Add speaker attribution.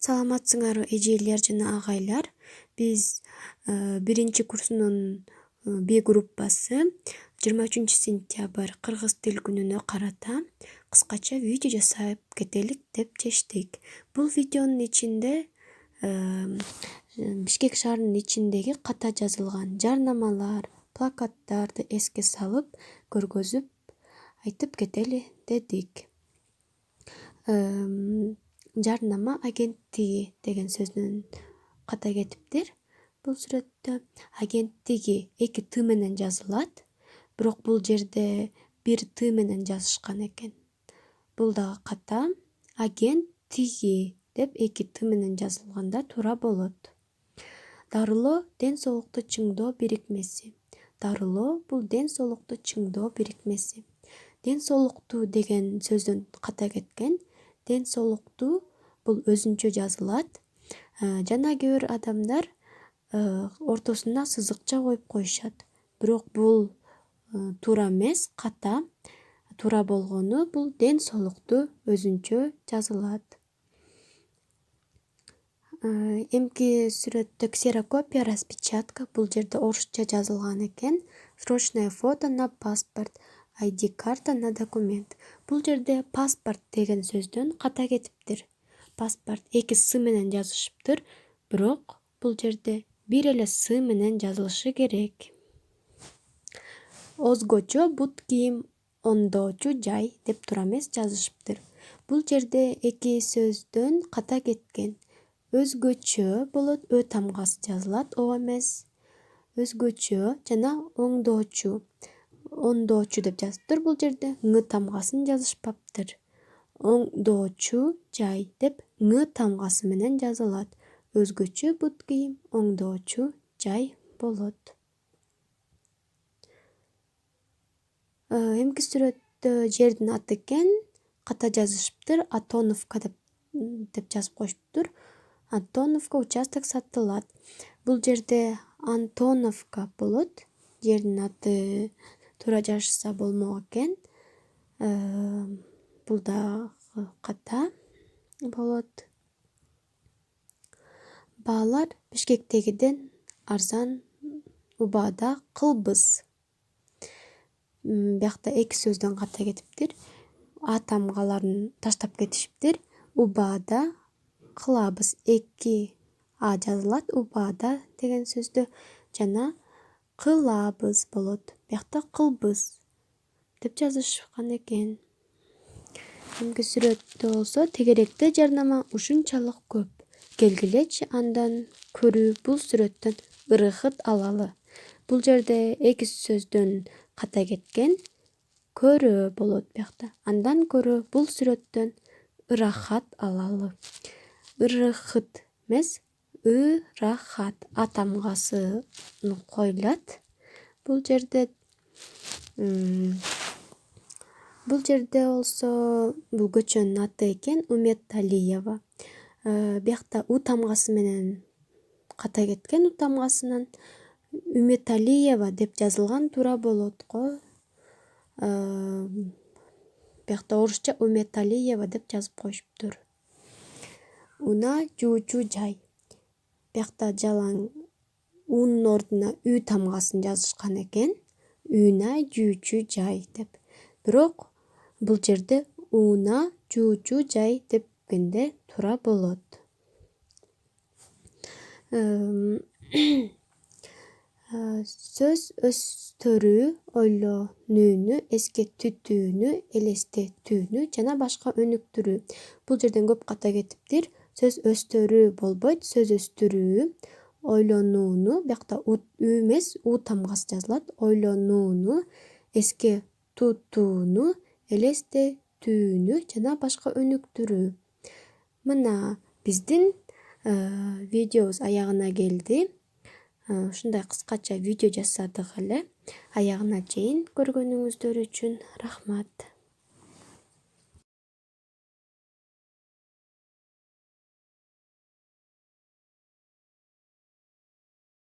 Speaker 1: Саламатсыңарбы эжелер жана агайлар. Биз биринчи курсунун Б группасы 23 сентябрь кыргыз тил күнүнө карата кыскача видео жасап кетелик деп чечтик. Бул видеонун ичинде Бишкек шаарынын ичиндеги ката жазылган жарнамалар, плакаттарды эске салып, көргөзүп, айтып кетели дедик. Жарнама агенттиги деген сөздөн ката кетиптир. Бул сүрөттө агенттиги 2 т менен жазылат, бирок бул жерде 1 т менен жазышкан экен. Бул дагы ката. Агенттиги деп 2 т менен жазылганда туура болот. Дарылоо ден соолукту чыңдоо бирикмеси. Дарылоо бул ден соолукту чыңдоо бирикмеси. Ден соолукту деген сөздөн ката кеткен. Ден соолукту бул өзүнчө жазылат. Жана кээ бир адамдар ортосуна сызыкча коюп коюшат. Бирок бул туура эмес, ката. Туура болгону бул ден соолукту өзүнчө жазылат. Эмки сүрөттө ксерокопия, распечатка, бул жерде орусча жазылган экен. Срочное фото на паспорт, ID-карта на документ. Бул жерде паспорт деген сөздөн ката кетиптир. Паспорт 2 с менен жазышыптыр, бирок бул жерде 1 эле с менен жазылышы керек. Өзгөчө бут кийим оңдоочу жай деп туура эмес жазышыптыр. Бул жерде 2 сөздөн ката кеткен. Өзгөчө болот, ö тамгасы жазылат, о эмес. Өзгөчө жана оңдоочу. Оңдоочу деп жазыптыр, бул жерде ң тамгасын жазышпаптыр. Оңдоочу жай деп ң тамгасы менен жазылат. Өзгөчө бут кийим оңдоочу жай болот. Эмки сүрөттө жердин аты экен, ката жазышыптыр. Антоновка деп жазып коюшуптур. Антоновка участок сатылат. Бул жерде Антоновка болот. Жердин аты туура жазышса болмок экен. Бул да ката болот. Баалар Бишкектегиден арзан убада кылбыз. Биякта 2 сөздөн ката кетиптир. А тамгаларын таштап кетишиптир. Убада кылабыз. 2 а жазылат. Убада деген сөздө жана кылабыз болот. Биякта кылбыз деп жазышкан экен. Эмки сүрөттө болсо тегеректе жарнама ушунчалык көп. Келгилечи андан көрүү бул сүрөттөн ырыхыт алалы. Бул жерде 2 сөздөн ката кеткен. Көрүү болот биякта. Андан көрүү бул сүрөттөн ырахат алалы. Ырыхыт эмес, ырахат. А тамгасы коюлат. Бул жерде болсо бул көчөнүн аты экен, Уметалиева. Биякта у тамгасы менен ката кеткен, у тамгасынан Уметалиева деп жазылган туура болот го. Биякта орусча Уметалиева деп жазып коюшуптур. Уна жуучу жай. Биякта жалаң унун ордуна үй тамгасын жазышкан экен. Үйна жуучу жай деп. Бирок бул жерде уна жуучу жай депкенде туура болот. Сөз өстөрүү, ойлонүүнү, эске түтүүнү, элестетүүнү жана башка өнүктүрүү. Бул жерден көп ката кетиптир. Сөз өстөрүү болбойт, сөз өстүрүү. Ойлонууну, биякта у эмес, у тамгасы жазылат. Ойлонууну, эске тутууну, элестетүүнү жана башка өнүктүрүү. Мына биздин видеобуз аягына келди. Ушундай кыскача видео жасадык эле. Аягына чейин көргөнүңүздөр үчүн рахмат.